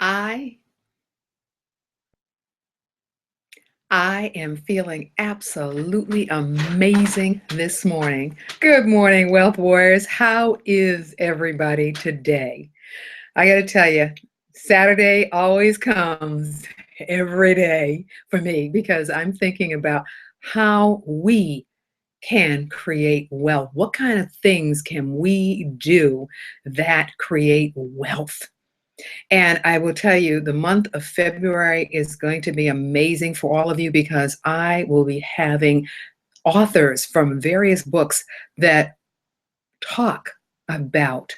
I I am feeling absolutely amazing this morning. Good morning, Wealth Warriors. How is everybody today? I got to tell you, Saturday always comes every day for me because I'm thinking about how we can create wealth. What kind of things can we do that create wealth? And I will tell you, the month of February is going to be amazing for all of you because I will be having authors from various books that talk about,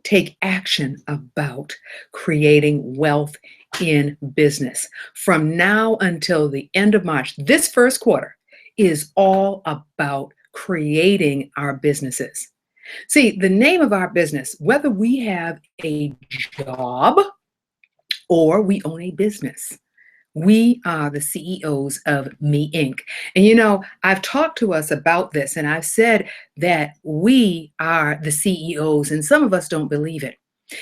take action about creating wealth in business. From now until the end of March, this first quarter is all about creating our businesses. See, the name of our business, whether we have a job or we own a business. We are the CEOs of Me Inc. And I've talked to us about this and I've said that we are the CEOs, and some of us don't believe it.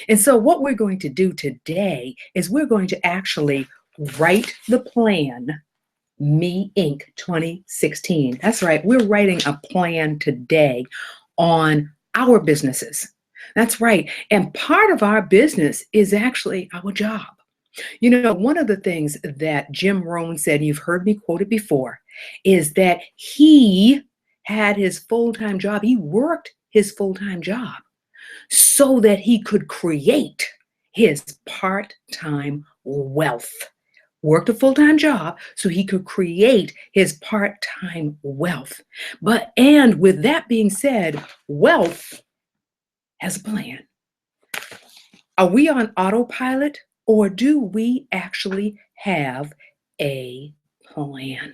And so, what we're going to do today is we're going to actually write the plan, Me Inc. 2016. That's right, we're writing a plan today on our businesses. That's right. And part of our business is actually our job. One of the things that Jim Rohn said, you've heard me quote it before, is that he had his full-time job. He worked his full-time job so that he could create his part-time wealth. Worked a full-time job so he could create his part-time wealth. And with that being said, wealth has a plan. Are we on autopilot, or do we actually have a plan?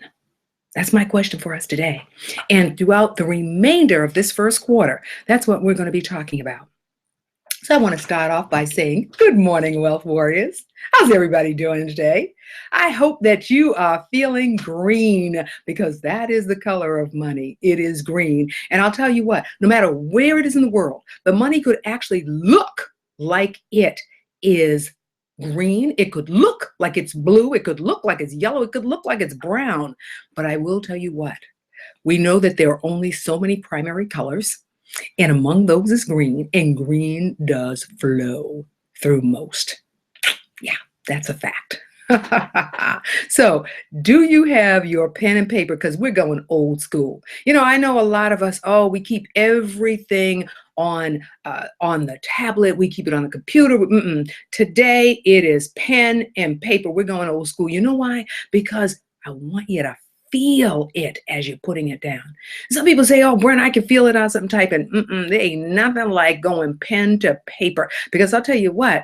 That's my question for us today. And throughout the remainder of this first quarter, that's what we're going to be talking about. So I want to start off by saying, good morning, Wealth Warriors. How's everybody doing today? I hope that you are feeling green, because that is the color of money. It is green. And I'll tell you what, no matter where it is in the world, the money could actually look like it is green. It could look like it's blue. It could look like it's yellow. It could look like it's brown. But I will tell you what, we know that there are only so many primary colors. And among those is green, and green does flow through most. Yeah, that's a fact. So, do you have your pen and paper? Because we're going old school. I know a lot of us, we keep everything on the tablet. We keep it on the computer. Today, it is pen and paper. We're going old school. You know why? Because I want you to feel it as you're putting it down. Some people say, oh, Brent, I can feel it as I'm typing. There ain't nothing like going pen to paper. Because I'll tell you what,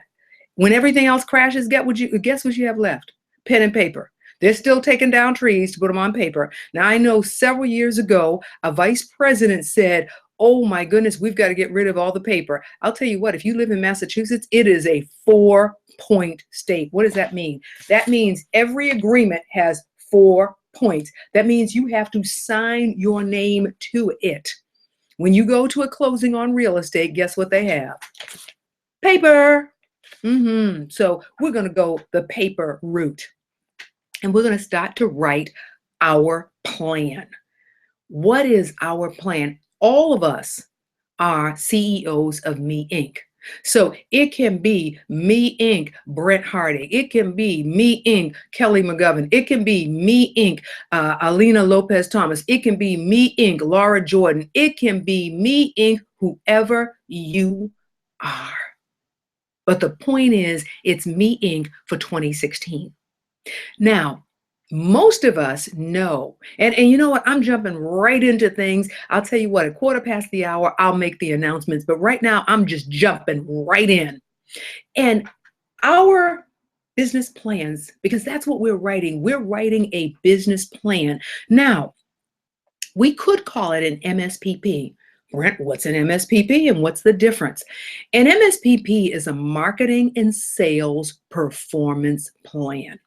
when everything else crashes, guess what you have left? Pen and paper. They're still taking down trees to put them on paper. Now, I know several years ago, a vice president said, oh my goodness, we've got to get rid of all the paper. I'll tell you what, if you live in Massachusetts, it is a 4-point state. What does that mean? That means every agreement has 4 points. That means you have to sign your name to it. When you go to a closing on real estate, guess what they have? Paper. So we're going to go the paper route. And we're going to start to write our plan. What is our plan? All of us are CEOs of Me Inc. So it can be Me Inc. Brent Hardy. It can be Me Inc. Kelly McGovern. It can be Me Inc. Alina Lopez Thomas. It can be Me Inc. Laura Jordan. It can be Me Inc. Whoever you are. But the point is, it's Me Inc. for 2016. Now, most of us know, and you know what? I'm jumping right into things. I'll tell you what, at 1:15, I'll make the announcements. But right now, I'm just jumping right in. And our business plans, because that's what we're writing. We're writing a business plan. Now, we could call it an MSPP. Brent, what's an MSPP and what's the difference? An MSPP is a marketing and sales performance plan.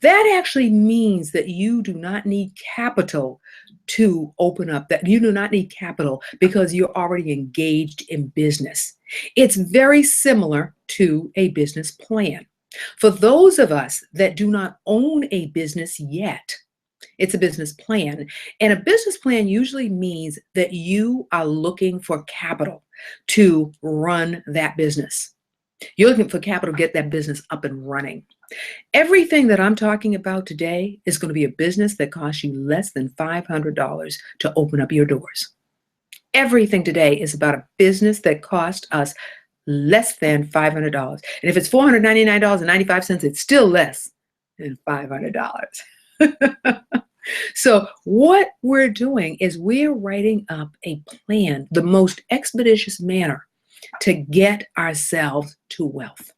That actually means that you do not need capital to open up, that you do not need capital because you're already engaged in business. It's very similar to a business plan. For those of us that do not own a business yet, it's a business plan. And a business plan usually means that you are looking for capital to run that business. You're looking for capital to get that business up and running. Everything that I'm talking about today is going to be a business that costs you less than $500 to open up your doors. Everything today is about a business that cost us less than $500. And if it's $499.95, it's still less than $500. So what we're doing is we're writing up a plan, the most expeditious manner to get ourselves to wealth.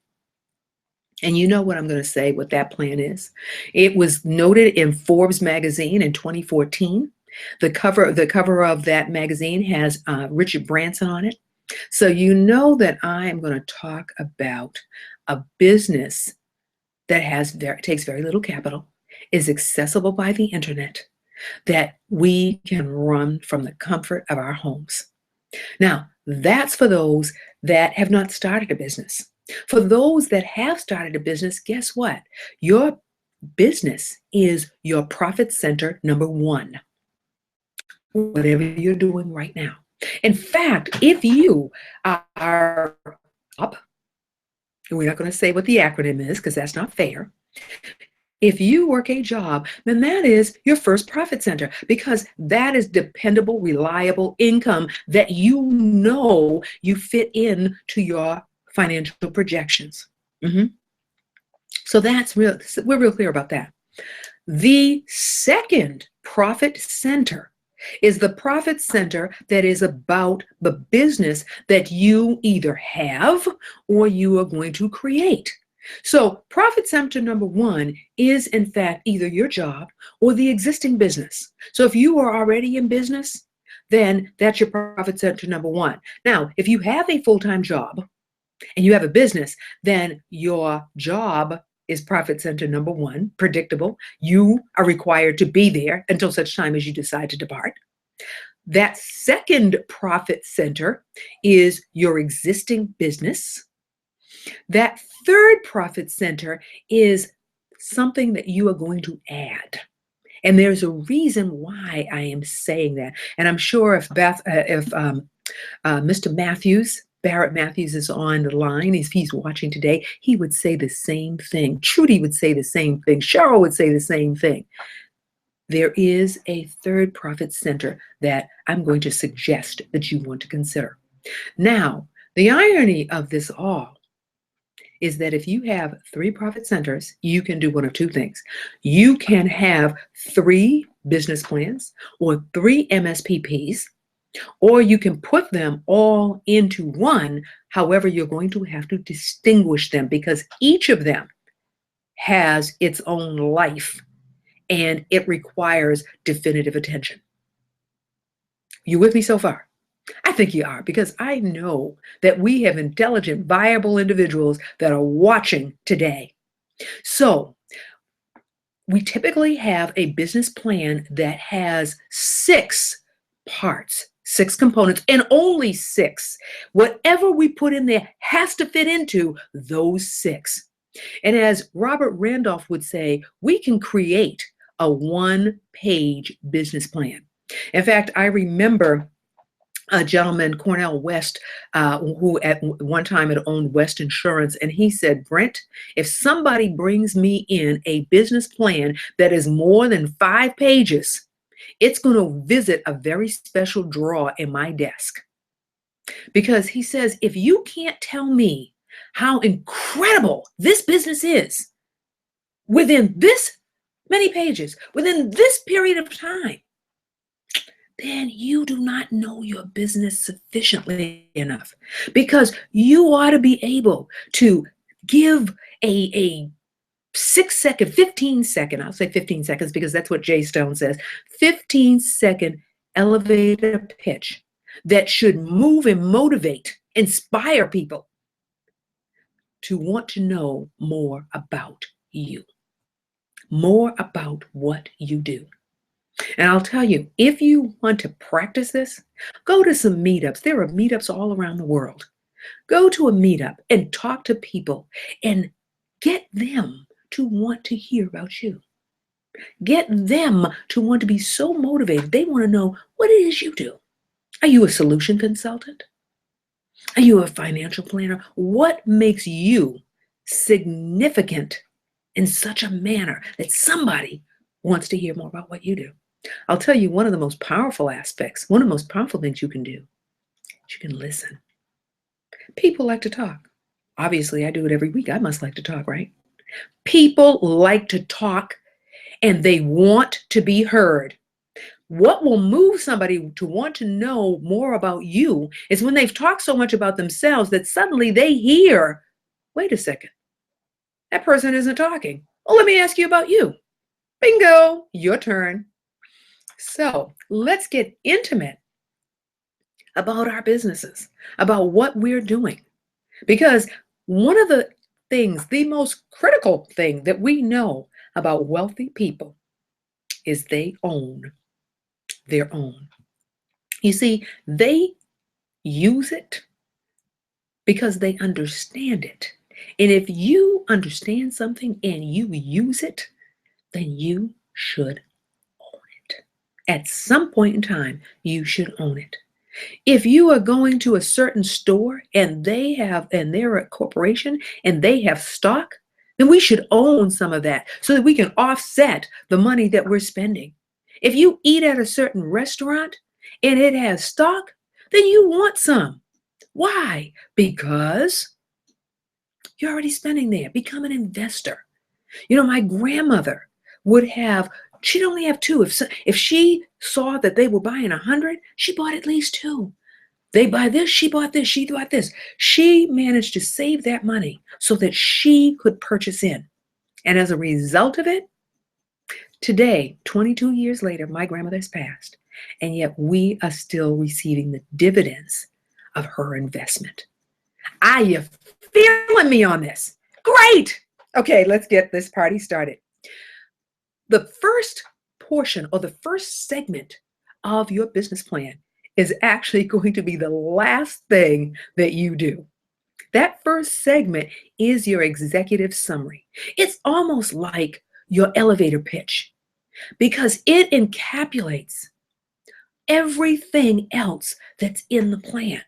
And you know what I'm going to say, what that plan is. It was noted in Forbes magazine in 2014. The cover of that magazine has Richard Branson on it. So you know that I am going to talk about a business that takes very little capital, is accessible by the internet, that we can run from the comfort of our homes. Now, that's for those that have not started a business. For those that have started a business, guess what? Your business is your profit center number one, whatever you're doing right now. In fact, if you are up, and we're not going to say what the acronym is because that's not fair. If you work a job, then that is your first profit center because that is dependable, reliable income that you know you fit in to your financial projections. So we're real clear about that. The second profit center is the profit center that is about the business that you either have or you are going to create. So profit center number one is in fact either your job or the existing business. So if you are already in business, then that's your profit center number one. Now, if you have a full-time job and you have a business, then your job is profit center number one, predictable. You are required to be there until such time as you decide to depart. That second profit center is your existing business. That third profit center is something that you are going to add. And there's a reason why I am saying that. And I'm sure if Mr. Matthews, Barrett Matthews is on the line, if he's watching today, he would say the same thing. Trudy would say the same thing. Cheryl would say the same thing. There is a third profit center that I'm going to suggest that you want to consider. Now, the irony of this all is that if you have three profit centers, you can do one of two things. You can have three business plans or three MSPPs, or you can put them all into one. However, you're going to have to distinguish them because each of them has its own life and it requires definitive attention. You with me so far? I think you are, because I know that we have intelligent, viable individuals that are watching today. So we typically have a business plan that has 6 parts, 6 components, and only 6. Whatever we put in there has to fit into those 6. And as Robert Randolph would say, we can create a one-page business plan. In fact, I remember a gentleman, Cornell West, who at one time had owned West Insurance, and he said, Brent, if somebody brings me in a business plan that is more than 5 pages, it's going to visit a very special drawer in my desk. Because he says, if you can't tell me how incredible this business is within this many pages, within this period of time, then you do not know your business sufficiently enough, because you ought to be able to give a 6-second, 15-second, I'll say 15 seconds because that's what Jay Stone says, 15-second elevator pitch that should move and motivate, inspire people to want to know more about you, more about what you do. And I'll tell you, if you want to practice this, go to some meetups. There are meetups all around the world. Go to a meetup and talk to people and Get them to want to hear about you. Get them to want to be so motivated. They want to know what it is you do. Are you a solution consultant? Are you a financial planner? What makes you significant in such a manner that somebody wants to hear more about what you do? I'll tell you one of the most powerful aspects, one of the most powerful things you can do is you can listen. People like to talk. Obviously, I do it every week. I must like to talk, right? People like to talk and they want to be heard. What will move somebody to want to know more about you is when they've talked so much about themselves that suddenly they hear, wait a second, that person isn't talking. Well, let me ask you about you. Bingo, your turn. So let's get intimate about our businesses, about what we're doing. Because one of the things, the most critical thing that we know about wealthy people is they own their own. You see, they use it because they understand it. And if you understand something and you use it, then you should own it. At some point in time, you should own it. If you are going to a certain store and they're a corporation and they have stock, then we should own some of that so that we can offset the money that we're spending. If you eat at a certain restaurant and it has stock, then you want some. Why? Because you're already spending there. Become an investor. My grandmother she'd only have two. If she saw that they were buying 100, she bought at least two. They buy this, she bought this, she bought this. She managed to save that money so that she could purchase in. And as a result of it, today, 22 years later, my grandmother has passed, and yet we are still receiving the dividends of her investment. Are you feeling me on this? Great. Okay, let's get this party started. The first portion or the first segment of your business plan is actually going to be the last thing that you do. That first segment is your executive summary. It's almost like your elevator pitch because it encapsulates everything else that's in the plan.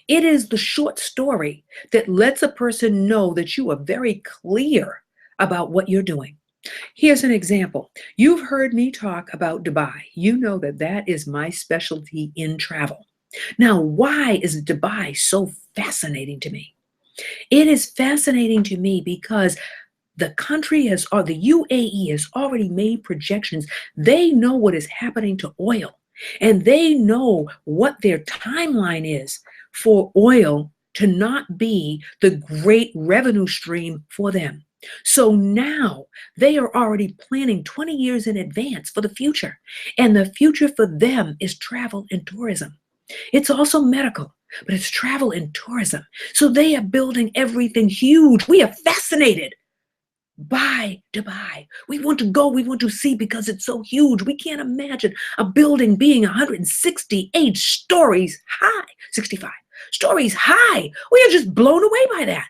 It is the short story that lets a person know that you are very clear about what you're doing. Here's an example. You've heard me talk about Dubai. You know that that is my specialty in travel. Now, why is Dubai so fascinating to me? It is fascinating to me because the UAE has already made projections. They know what is happening to oil, and they know what their timeline is for oil to not be the great revenue stream for them. So now they are already planning 20 years in advance for the future. And the future for them is travel and tourism. It's also medical, but it's travel and tourism. So they are building everything huge. We are fascinated by Dubai. We want to go, we want to see because it's so huge. We can't imagine a building being 168 stories high, 65 stories high. We are just blown away by that.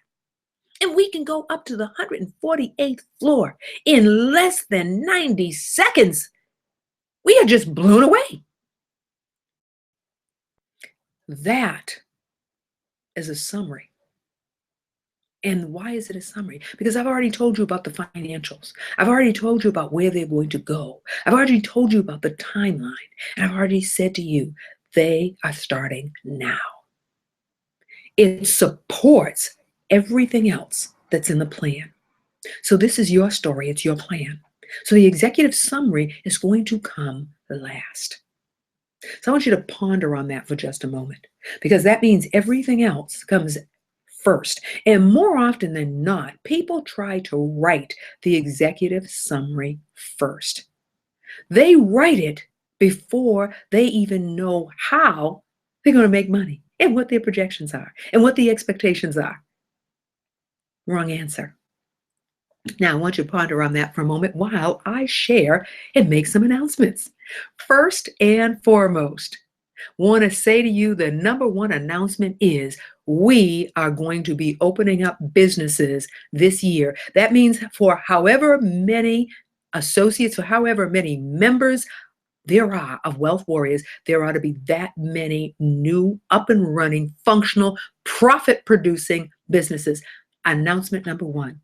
And we can go up to the 148th floor in less than 90 seconds. We are just blown away. That is a summary. And why is it a summary? Because I've already told you about the financials. I've already told you about where they're going to go. I've already told you about the timeline. And I've already said to you, they are starting now. It supports everything else that's in the plan. So this is your story, it's your plan. So the executive summary is going to come last. So I want you to ponder on that for just a moment, because that means everything else comes first. And more often than not, people try to write the executive summary first. They write it before they even know how they're going to make money and what their projections are and what the expectations are. Wrong answer. Now, I want you to ponder on that for a moment while I share and make some announcements. First and foremost, want to say to you the number one announcement is We are going to be opening up businesses this year. That means for however many associates, for however many members there are of Wealth Warriors, there ought to be that many new, up and running, functional, profit producing businesses. Announcement number one.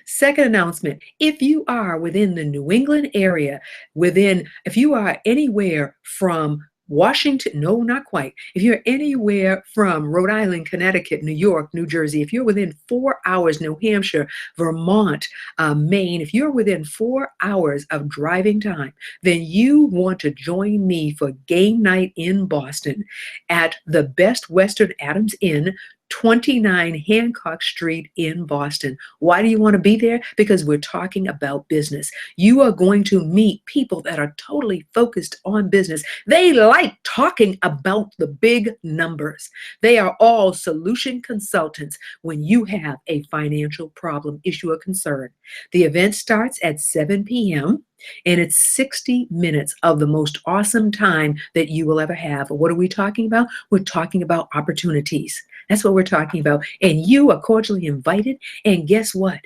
Second announcement, if you are within the New England area, if you are anywhere from Washington, no, not quite. If you're anywhere from Rhode Island, Connecticut, New York, New Jersey, if you're within 4 hours, New Hampshire, Vermont, Maine, if you're within 4 hours of driving time, then you want to join me for game night in Boston at the Best Western Adams Inn, 29 Hancock Street in Boston. Why do you want to be there? Because we're talking about business. You are going to meet people that are totally focused on business. They like talking about the big numbers. They are all solution consultants when you have a financial problem, issue, or concern. The event starts at 7 p.m. and it's 60 minutes of the most awesome time that you will ever have. What are we talking about? We're talking about opportunities. That's what we're talking about. And you are cordially invited. And guess what?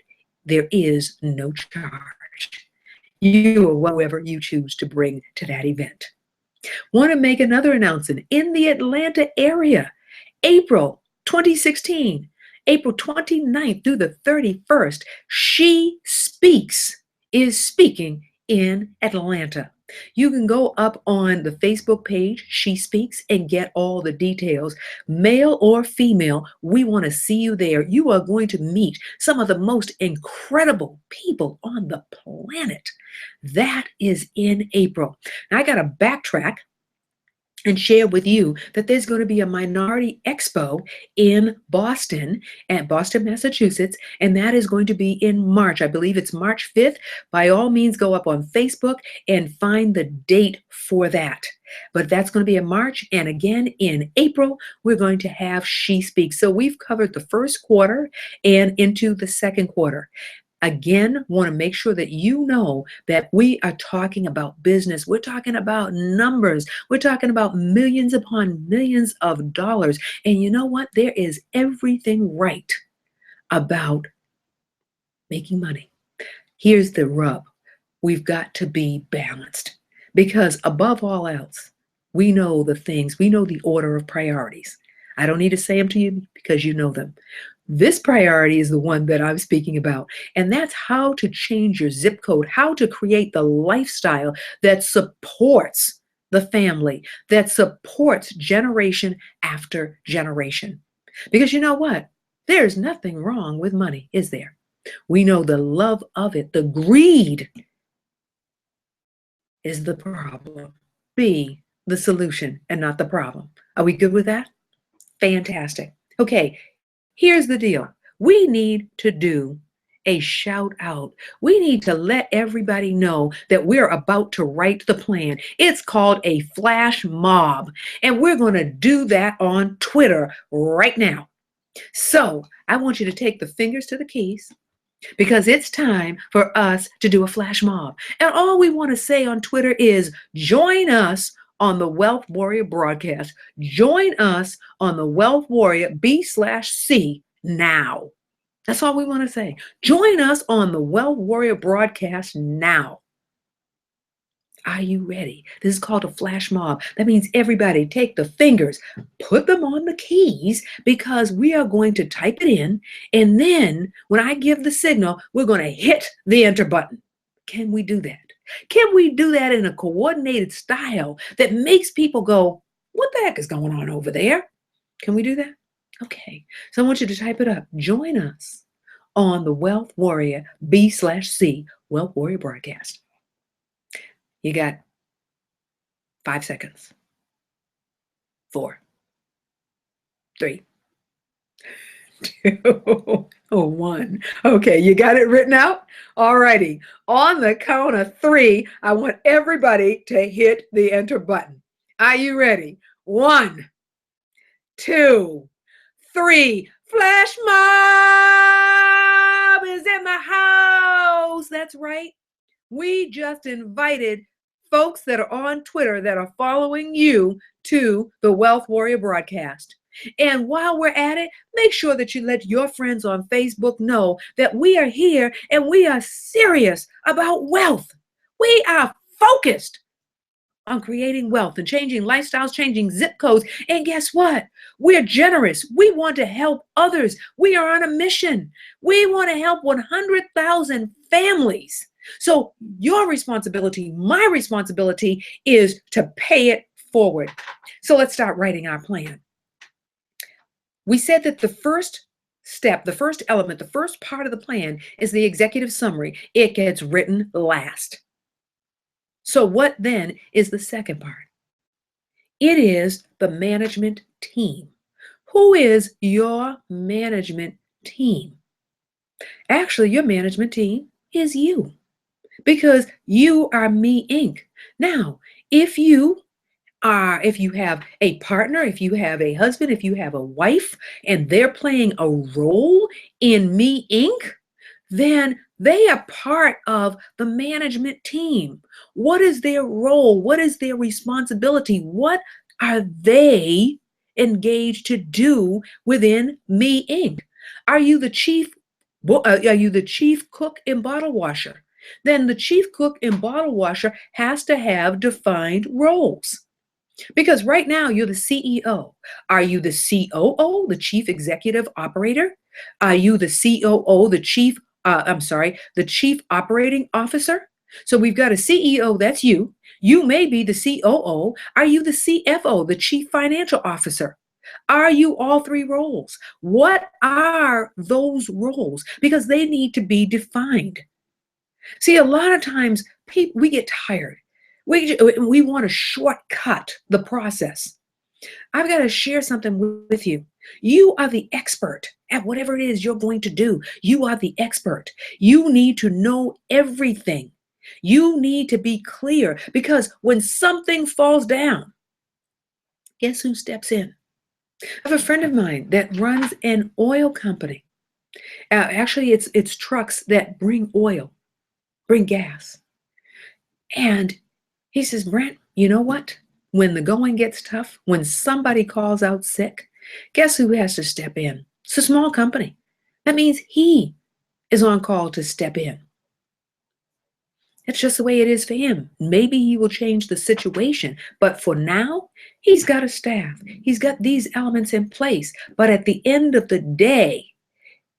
There is no charge. You or whoever you choose to bring to that event. Want to make another announcement in the Atlanta area, April 2016, April 29th through the 31st, She Speaks is speaking in Atlanta. You can go up on the Facebook page, She Speaks, and get all the details. Male or female, we want to see you there. You are going to meet some of the most incredible people on the planet. That is in April. Now, I got to backtrack and share with you that there's going to be a minority expo in Boston, at Boston, Massachusetts, and that is going to be in March. I believe it's March 5th. By all means, go up on Facebook and find the date for that. But that's going to be in March. And again, in April, we're going to have She Speaks. So we've covered the first quarter and into the second quarter. Again, want to make sure that you know that we are talking about business. We're talking about numbers. We're talking about millions upon millions of dollars. And you know what? There is everything right about making money. Here's the rub. We've got to be balanced because above all else, we know the things, we know the order of priorities. I don't need to say them to you because you know them. This priority is the one that I'm speaking about, and that's how to change your zip code, how to create the lifestyle that supports the family, that supports generation after generation. Because you know what? There's nothing wrong with money, is there? We know the love of it, the greed is the problem. Be the solution and not the problem. Are we good with that? Fantastic. Okay. Here's the deal. We need to do a shout out. We need to let everybody know that we're about to write the plan. It's called a flash mob, and we're going to do that on Twitter right now. So I want you to take the fingers to the keys because it's time for us to do a flash mob. And all we want to say on Twitter is join us on the Wealth Warrior broadcast. Join us on the Wealth Warrior B/C now. That's all we want to say. Join us on the Wealth Warrior broadcast now. Are you ready? This is called a flash mob. That means everybody take the fingers, put them on the keys because we are going to type it in. And then when I give the signal, we're going to hit the enter button. Can we do that? Can we do that in a coordinated style that makes people go, what the heck is going on over there? Can we do that? Okay. So I want you to type it up. Join us on the Wealth Warrior B/C Wealth Warrior broadcast. You got 5 seconds. 4, 3, 2, 1. Okay, you got it written out? All righty. On the count of 3, I want everybody to hit the enter button. Are you ready? 1, 2, 3. Flash mob is in the house. That's right. We just invited folks that are on Twitter that are following you to the Wealth Warrior broadcast. And while we're at it, make sure that you let your friends on Facebook know that we are here and we are serious about wealth. We are focused on creating wealth and changing lifestyles, changing zip codes. And guess what? We're generous. We want to help others. We are on a mission. We want to help 100,000 families. So your responsibility, my responsibility is to pay it forward. So let's start writing our plan. We said that the first step, the first element, the first part of the plan is the executive summary. It gets written last. So what then is the second part? It is the management team. Who is your management team? Actually, your management team is you because you are Me Inc. Now, if you have a partner, if you have a husband, if you have a wife, and they're playing a role in Me Inc., then they are part of the management team. What is their role? What is their responsibility? What are they engaged to do within Me Inc.? Are you the chief? Are you the chief cook and bottle washer? Then the chief cook and bottle washer has to have defined roles. Because right now you're the CEO. Are you the COO, the chief executive operator? Are you the COO, the chief operating officer? So we've got a CEO, that's you. You may be the COO. Are you the CFO, the chief financial officer? Are you all three roles? What are those roles? Because they need to be defined. See, a lot of times we get tired. We want to shortcut the process. I've got to share something with you. You are the expert at whatever it is you're going to do. You are the expert. You need to know everything. You need to be clear because when something falls down, guess who steps in? I have a friend of mine that runs an oil company. Actually, it's trucks that bring oil, bring gas. And he says, Brent, you know what? When the going gets tough, when somebody calls out sick, guess who has to step in? It's a small company. That means he is on call to step in. It's just the way it is for him. Maybe he will change the situation, but for now, he's got a staff. He's got these elements in place. But at the end of the day,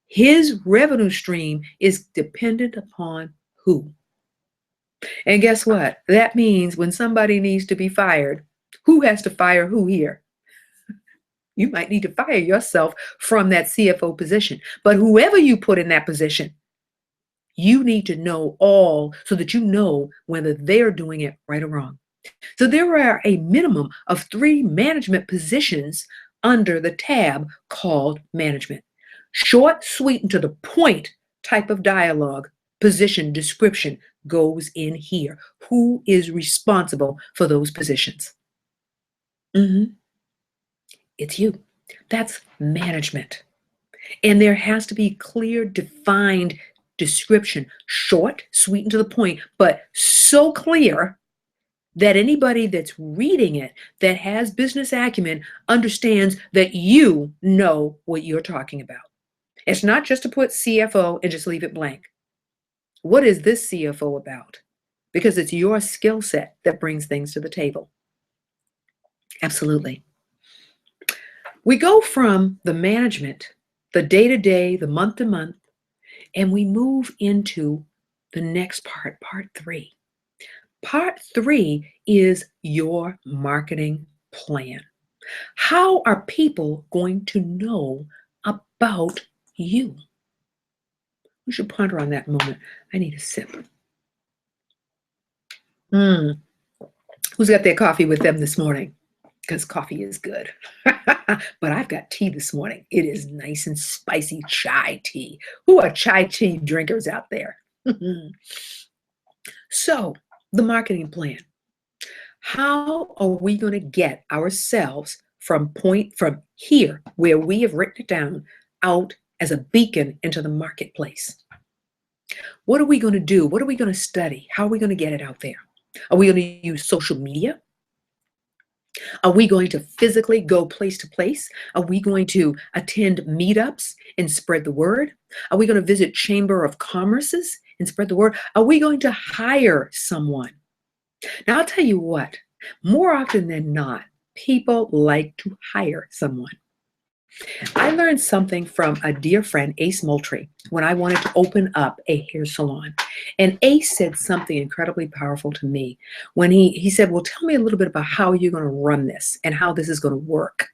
his revenue stream is dependent upon who? And guess what? That means when somebody needs to be fired, who has to fire who here? You might need to fire yourself from that CFO position. But whoever you put in that position, you need to know all so that you know whether they're doing it right or wrong. So there are a minimum of 3 management positions under the tab called management. Short, sweet, and to the point type of dialogue, position description goes in here. Who is responsible for those positions? It's you. That's management. And there has to be clear, defined description, short, sweet, and to the point, but so clear that anybody that's reading it that has business acumen understands that you know what you're talking about. It's not just to put CFO and just leave it blank. What is this CFO about? Because it's your skill set that brings things to the table. Absolutely. We go from the management, the day-to-day, the month-to-month, and we move into the next part, part 3. Part 3 is your marketing plan. How are people going to know about you? We should ponder on that moment. I need a sip. Who's got their coffee with them this morning? Because coffee is good. But I've got tea this morning. It is nice and spicy chai tea. Who are chai tea drinkers out there? So, the marketing plan. How are we going to get ourselves from here, where we have written it down, out as a beacon into the marketplace? What are we going to do? What are we going to study? How are we going to get it out there? Are we going to use social media? Are we going to physically go place to place? Are we going to attend meetups and spread the word? Are we going to visit Chamber of Commerce's and spread the word? Are we going to hire someone? Now, I'll tell you what, more often than not, people like to hire someone. I learned something from a dear friend, Ace Moultrie, when I wanted to open up a hair salon. And Ace said something incredibly powerful to me when he said, well, tell me a little bit about how you're going to run this and how this is going to work.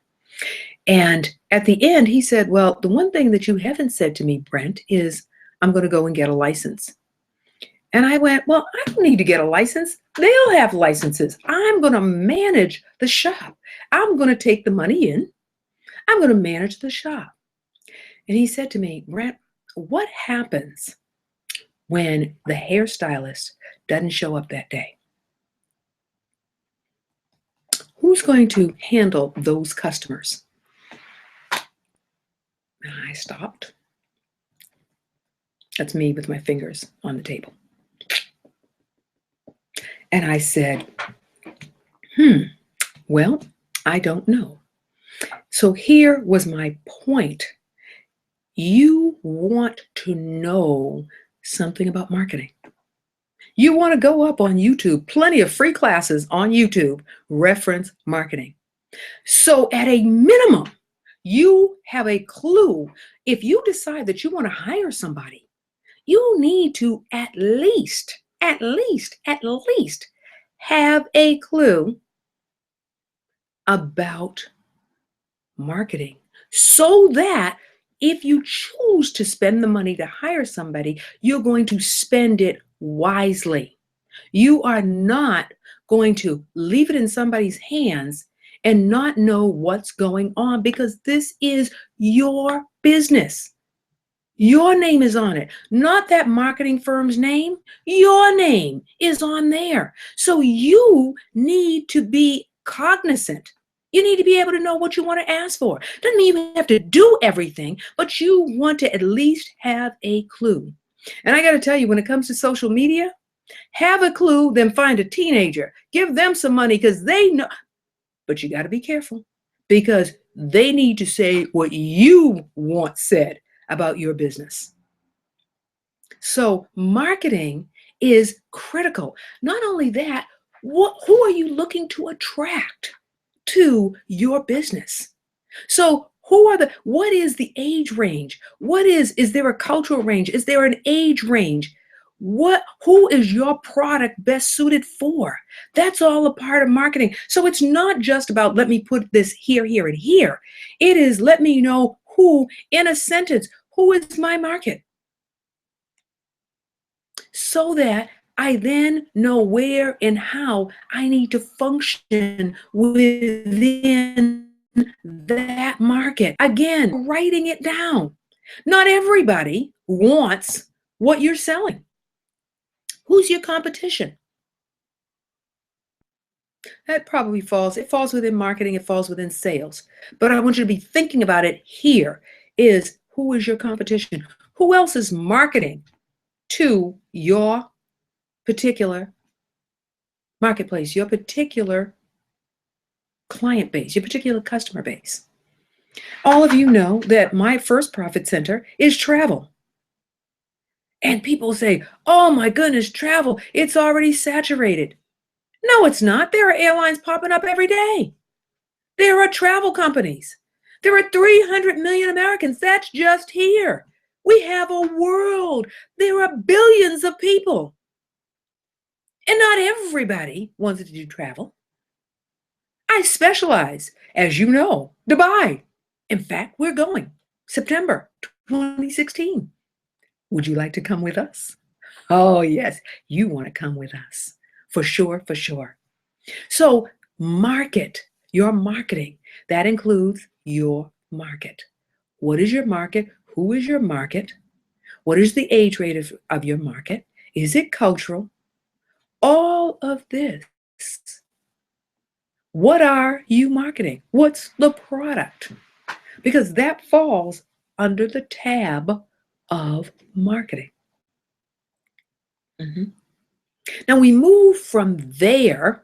And at the end, he said, well, the one thing that you haven't said to me, Brent, is I'm going to go and get a license. And I went, well, I don't need to get a license. They'll have licenses. I'm going to manage the shop. I'm going to take the money in. I'm going to manage the shop. And he said to me, Brent, what happens when the hairstylist doesn't show up that day? Who's going to handle those customers? And I stopped. That's me with my fingers on the table. And I said, well, I don't know. So here was my point. You want to know something about marketing. You want to go up on YouTube, plenty of free classes on YouTube, reference marketing. So at a minimum, you have a clue. If you decide that you want to hire somebody, you need to at least have a clue about marketing, so that if you choose to spend the money to hire somebody, you're going to spend it wisely. You are not going to leave it in somebody's hands and not know what's going on, because this is your business. Your name is on it, not that marketing firm's name. Your name is on there. So you need to be cognizant. You need to be able to know what you want to ask for. Doesn't mean you have to do everything, but you want to at least have a clue. And I got to tell you, when it comes to social media, have a clue, then find a teenager. Give them some money because they know. But you got to be careful, because they need to say what you want said about your business. So marketing is critical. Not only that, who are you looking to attract to your business? So what is the age range? Is there a cultural range? Is there an age range? Who is your product best suited for? That's all a part of marketing. So it's not just about, let me put this here, here, and here. It is, let me know who, in a sentence, who is my market? So that I then know where and how I need to function within that market. Again, writing it down. Not everybody wants what you're selling. Who's your competition? That probably falls within marketing, it falls within sales. But I want you to be thinking about it here, is who is your competition? Who else is marketing to your particular marketplace, your particular client base, your particular customer base? All of you know that my first profit center is travel. And people say, oh my goodness, travel, it's already saturated. No, it's not. There are airlines popping up every day. There are travel companies. There are 300 million Americans. That's just here. We have a world. There are billions of people. And not everybody wants to do travel. I specialize, as you know, Dubai. In fact, we're going September 2016. Would you like to come with us? Oh, yes, you want to come with us. For sure, for sure. So your marketing, that includes your market. What is your market? Who is your market? What is the age rate of your market? Is it cultural? All of this. What are you marketing? What's the product? Because that falls under the tab of marketing. Now we move from there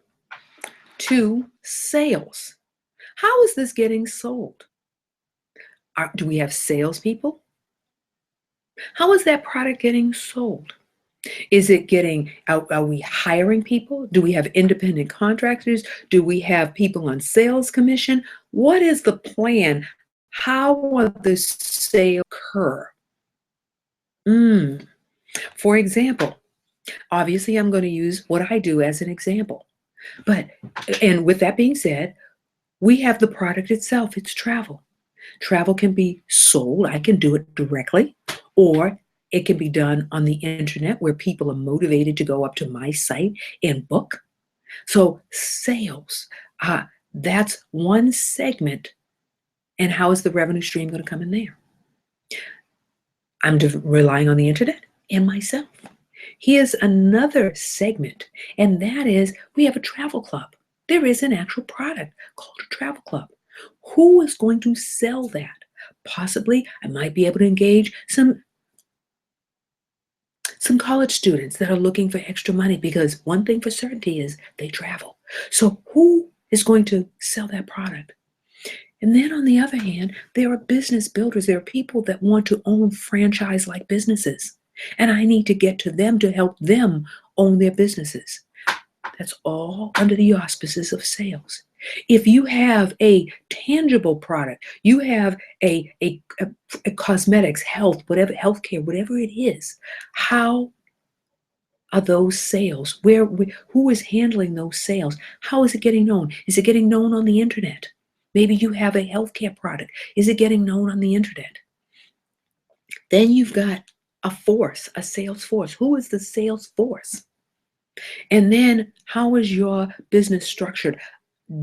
to sales. How is this getting sold? Do we have salespeople? How is that product getting sold? Is it getting out? Are we hiring people? Do we have independent contractors? Do we have people on sales commission? What is the plan? How are the sales occur? For example, obviously I'm going to use what I do as an example. And with that being said, we have the product itself. It's travel. Travel can be sold. I can do it directly, or it can be done on the internet where people are motivated to go up to my site and book. So sales, that's one segment. And how is the revenue stream going to come in there? I'm relying on the internet and myself. Here's another segment, and that is we have a travel club. There is an actual product called a travel club. Who is going to sell that? Possibly, I might be able to engage some college students that are looking for extra money, because one thing for certainty is they travel. So who is going to sell that product? And then on the other hand, there are business builders. There are people that want to own franchise-like businesses. And I need to get to them to help them own their businesses. That's all under the auspices of sales. If you have a tangible product, you have a cosmetics, health, whatever, healthcare, whatever it is, how are those sales? Who is handling those sales? How is it getting known? Is it getting known on the internet? Maybe you have a healthcare product. Is it getting known on the internet? Then you've got a force, a sales force. Who is the sales force? And then how is your business structured?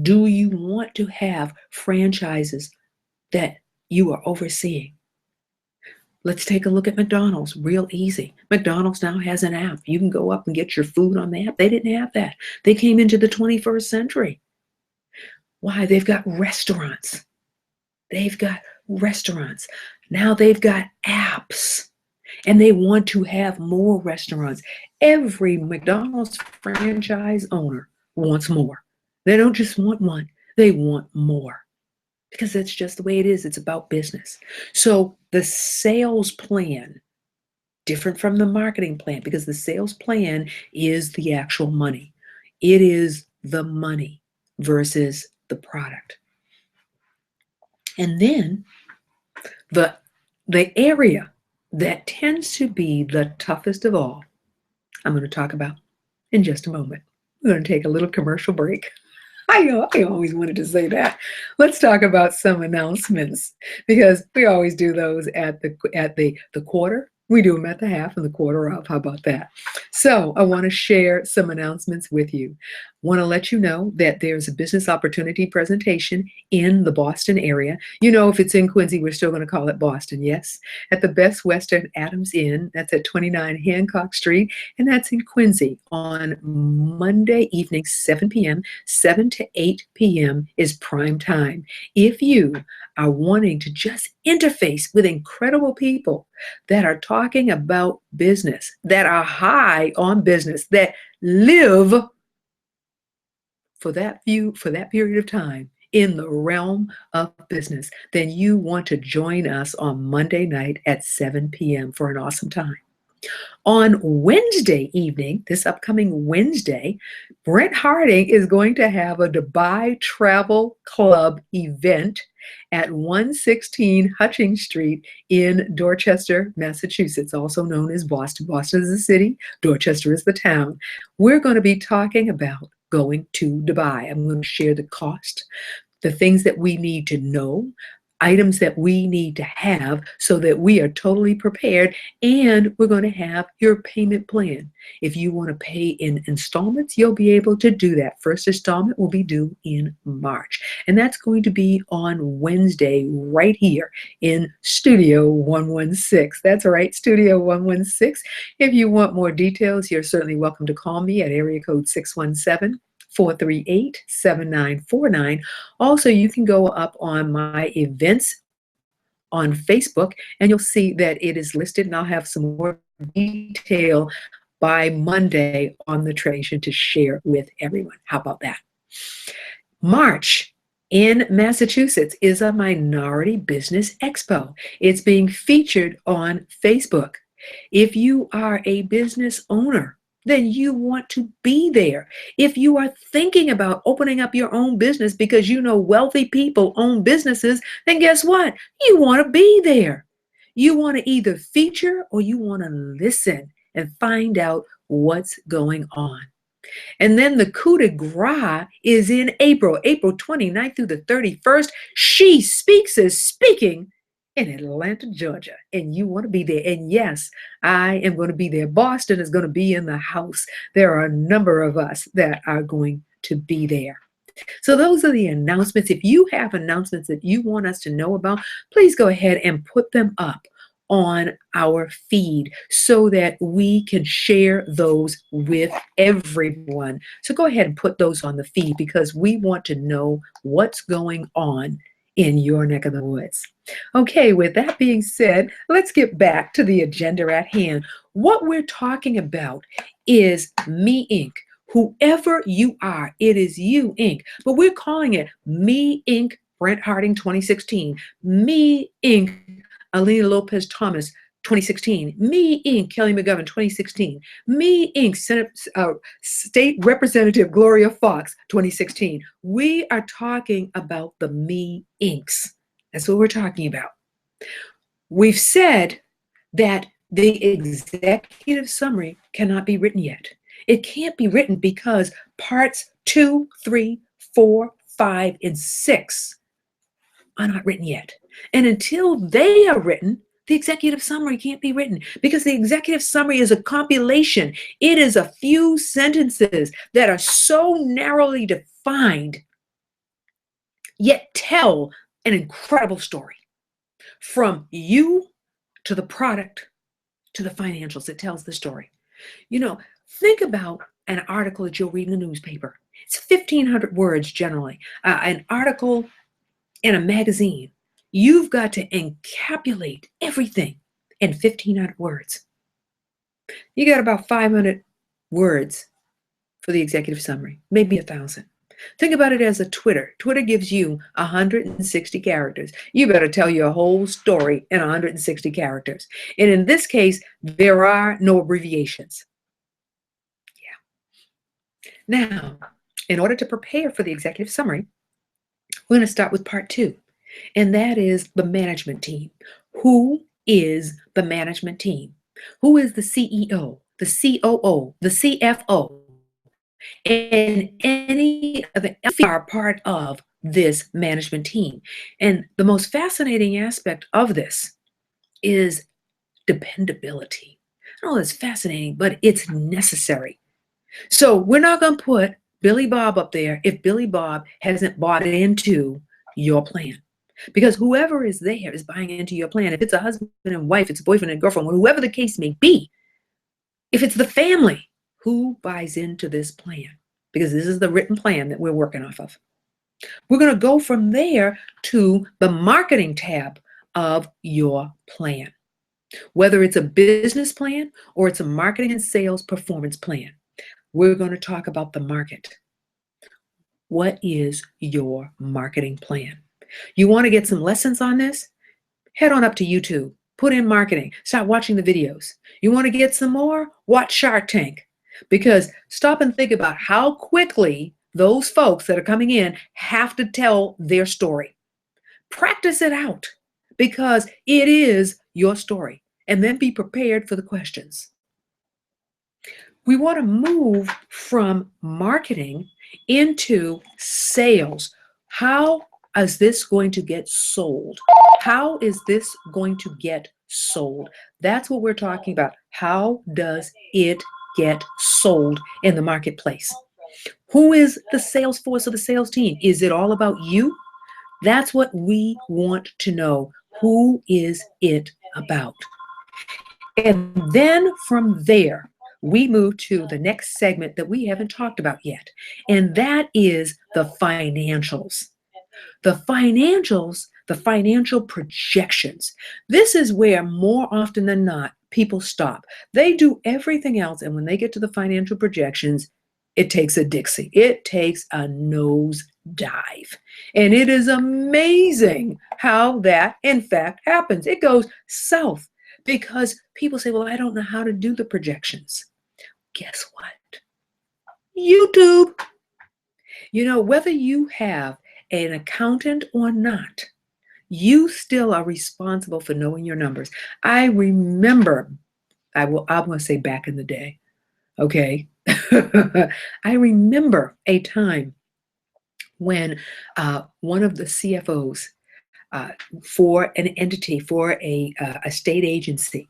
Do you want to have franchises that you are overseeing? Let's take a look at McDonald's. Real easy. McDonald's now has an app. You can go up and get your food on the app. They didn't have that. They came into the 21st century. Why? They've got restaurants. They've got restaurants. Now they've got apps. And they want to have more restaurants. Every McDonald's franchise owner wants more. They don't just want one, they want more. Because that's just the way it is. It's about business. So the sales plan, different from the marketing plan, because the sales plan is the actual money. It is the money versus the product. And then the area that tends to be the toughest of all, I'm going to talk about in just a moment. We're going to take a little commercial break. I always wanted to say that. Let's talk about some announcements, because we always do those at the quarter. We do them at the half and the quarter of. How about that? So I want to share some announcements with you. Want to let you know that there's a business opportunity presentation in the Boston area. You know, if it's in Quincy, we're still going to call it Boston, yes? At the Best Western Adams Inn. That's at 29 Hancock Street, and that's in Quincy on Monday evening, 7 p.m. 7 to 8 p.m. is prime time. If you are wanting to just interface with incredible people that are talking about business, that are high on business, that live for that period of time in the realm of business, then you want to join us on Monday night at 7 p.m. for an awesome time. On Wednesday evening, this upcoming Wednesday, Brent Harding is going to have a Dubai Travel Club event at 116 Hutchings Street in Dorchester, Massachusetts, also known as Boston. Boston is the city, Dorchester is the town. We're going to be talking about going to Dubai. I'm going to share the cost, the things that we need to know, items that we need to have so that we are totally prepared, and we're going to have your payment plan. If you want to pay in installments, you'll be able to do that. First installment will be due in March, and that's going to be on Wednesday right here in Studio 116. That's right, Studio 116. If you want more details, you're certainly welcome to call me at area code 617-438-7949. Also, you can go up on my events on Facebook, and you'll see that it is listed, and I'll have some more detail by Monday on the tradition to share with everyone. How about that? March in Massachusetts is a Minority Business Expo. It's being featured on Facebook. If you are a business owner, then you want to be there. If you are thinking about opening up your own business because you know wealthy people own businesses, then guess what? You want to be there. You want to either feature or you want to listen and find out what's going on. And then the coup de grace is in April, April 29th through the 31st. She Speaks is speaking in Atlanta, Georgia, and you want to be there. And yes, I am going to be there. Boston is going to be in the house. There are a number of us that are going to be there. So those are the announcements. If you have announcements that you want us to know about, please go ahead and put them up on our feed so that we can share those with everyone. So go ahead and put those on the feed because we want to know what's going on in your neck of the woods. Okay, with that being said, let's get back to the agenda at hand. What we're talking about is Me Inc. Whoever you are, it is you Inc. But we're calling it Me Inc. Brent Harding 2016. Me Inc. Alina Lopez Thomas 2016. Me Inc. Kelly McGovern 2016. Me Inc. State Representative Gloria Fox 2016. We are talking about the Me Incs. That's what we're talking about. We've said that the executive summary cannot be written yet. It can't be written because parts 2, 3, 4, 5, and 6 are not written yet. And until they are written, the executive summary can't be written because the executive summary is a compilation. It is a few sentences that are so narrowly defined, yet tell an incredible story from you to the product to the financials. It tells the story. You know, think about an article that you'll read in the newspaper. It's 1,500 words generally. An article in a magazine. You've got to encapsulate everything in 1,500 words. You got about 500 words for the executive summary, maybe 1,000. Think about it as a Twitter. Twitter gives you 160 characters. You better tell your whole story in 160 characters. And in this case, there are no abbreviations. Yeah. Now, in order to prepare for the executive summary, we're going to start with part 2, and that is the management team. Who is the management team? Who is the CEO, the COO, the CFO, and any of the are part of this management team? And the most fascinating aspect of this is dependability. I know it's fascinating, but it's necessary. So we're not going to put Billy Bob up there if Billy Bob hasn't bought into your plan. Because whoever is there is buying into your plan. If it's a husband and wife, it's a boyfriend and girlfriend, whoever the case may be, if it's the family, who buys into this plan? Because this is the written plan that we're working off of. We're going to go from there to the marketing tab of your plan. Whether it's a business plan or it's a marketing and sales performance plan, we're going to talk about the market. What is your marketing plan? You want to get some lessons on this? Head on up to YouTube. Put in marketing. Start watching the videos. You want to get some more? Watch Shark Tank. Because stop and think about how quickly those folks that are coming in have to tell their story. Practice it out because it is your story. And then be prepared for the questions. We want to move from marketing into sales. How is this going to get sold? How is this going to get sold? That's what we're talking about. How does it get sold in the marketplace? Who is the sales force of the sales team? Is it all about you? That's what we want to know. Who is it about? And then from there, we move to the next segment that we haven't talked about yet, and that is the financials. The financials, the financial projections. This is where more often than not, people stop. They do everything else, and when they get to the financial projections, it takes a Dixie. It takes a nose dive. And it is amazing how that, in fact, happens. It goes south because people say, well, I don't know how to do the projections. Guess what? YouTube. You know, whether you have an accountant or not, you still are responsible for knowing your numbers. I remember, I'm going to say back in the day, okay? I remember a time when one of the CFOs for an entity, for a state agency,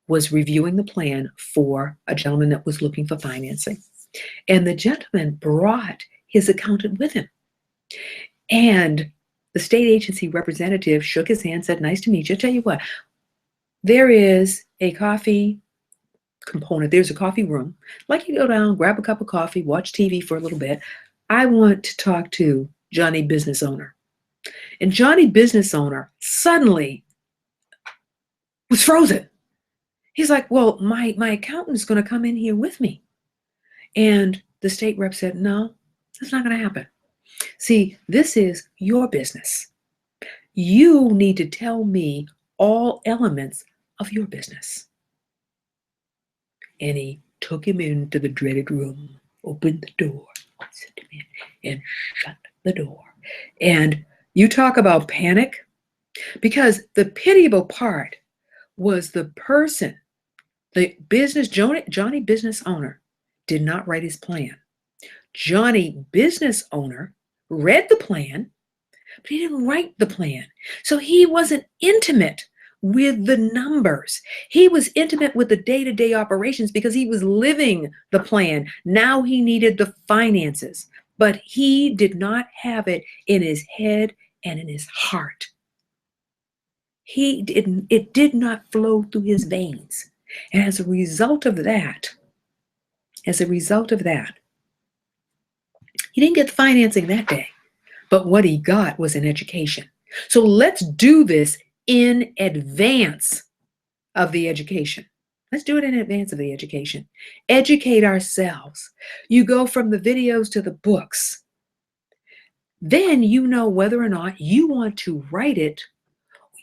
was reviewing the plan for a gentleman that was looking for financing. And the gentleman brought his accountant with him. And the state agency representative shook his hand, said, nice to meet you. I'll tell you what, there is a coffee component. There's a coffee room. Like, you go down, grab a cup of coffee, watch TV for a little bit. I want to talk to Johnny Business Owner. And Johnny Business Owner suddenly was frozen. He's like, well, my accountant is going to come in here with me. And the state rep said, no, that's not going to happen. See, this is your business. You need to tell me all elements of your business. And he took him into the dreaded room, opened the door, sent him in, and shut the door. And you talk about panic, because the pitiable part was the person, the business, Johnny Business Owner, did not write his plan. Johnny Business Owner read the plan, but he didn't write the plan. So he wasn't intimate with the numbers. He was intimate with the day-to-day operations because he was living the plan. Now he needed the finances, but he did not have it in his head and in his heart. It did not flow through his veins. And as a result of that, he didn't get the financing that day, but what he got was an education. So let's do this in advance of the education. Let's do it in advance of the education. Educate ourselves. You go from the videos to the books. Then you know whether or not you want to write it,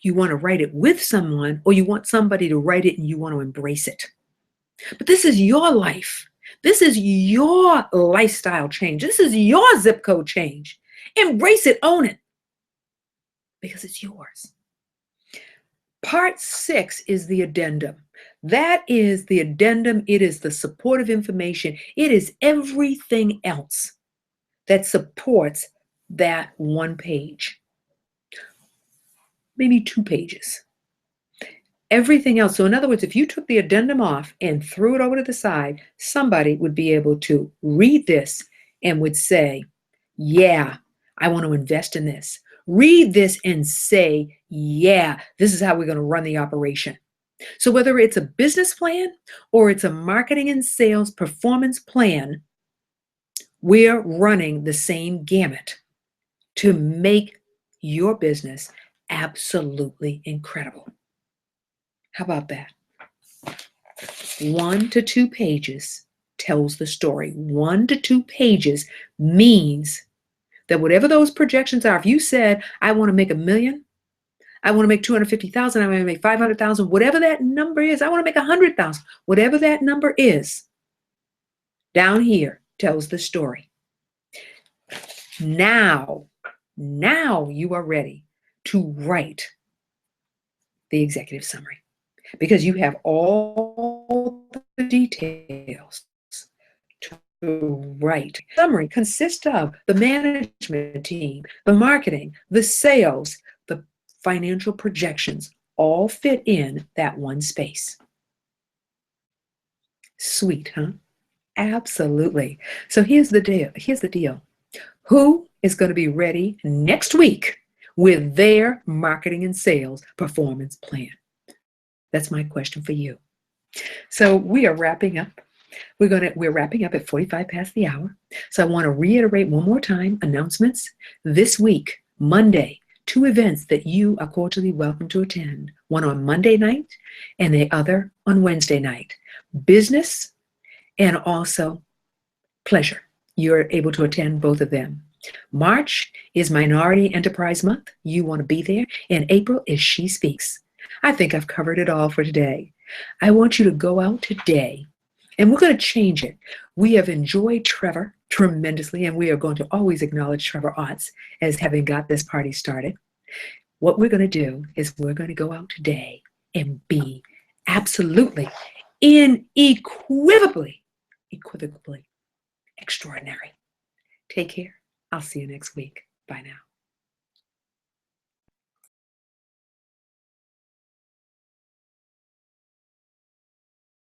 you want to write it with someone, or you want somebody to write it and you want to embrace it. But this is your life. This is your lifestyle change. This is your zip code change. Embrace it, own it, because it's yours. Part 6 is the addendum. That is the addendum. It is the supportive information. It is everything else that supports that one page, maybe 2 pages. Everything else. So in other words, if you took the addendum off and threw it over to the side, somebody would be able to read this and would say, yeah, I want to invest in this. Read this and say, yeah, this is how we're going to run the operation. So whether it's a business plan or it's a marketing and sales performance plan, we're running the same gamut to make your business absolutely incredible. How about that? 1 to 2 pages tells the story. 1 to 2 pages means that whatever those projections are, if you said, I want to make $1 million, I want to make 250,000, I want to make 500,000, whatever that number is, I want to make 100,000, whatever that number is, down here tells the story. Now you are ready to write the executive summary, because you have all the details to write. Summary consists of the management team, the marketing, the sales, the financial projections, all fit in that one space. Sweet, huh? Absolutely. So here's the deal. Who is going to be ready next week with their marketing and sales performance plan? That's my question for you. So we are wrapping up. We're wrapping up at 45 past the hour. So I want to reiterate one more time announcements. This week, Monday, 2 events that you are cordially welcome to attend. One on Monday night and the other on Wednesday night. Business and also Pleasure. You're able to attend both of them. March is Minority Enterprise Month. You want to be there. And April is She Speaks. I think I've covered it all for today. I want you to go out today, and we're going to change it. We have enjoyed Trevor tremendously, and we are going to always acknowledge Trevor Otts as having got this party started. What we're going to do is we're going to go out today and be absolutely, unequivocally extraordinary. Take care. I'll see you next week. Bye now.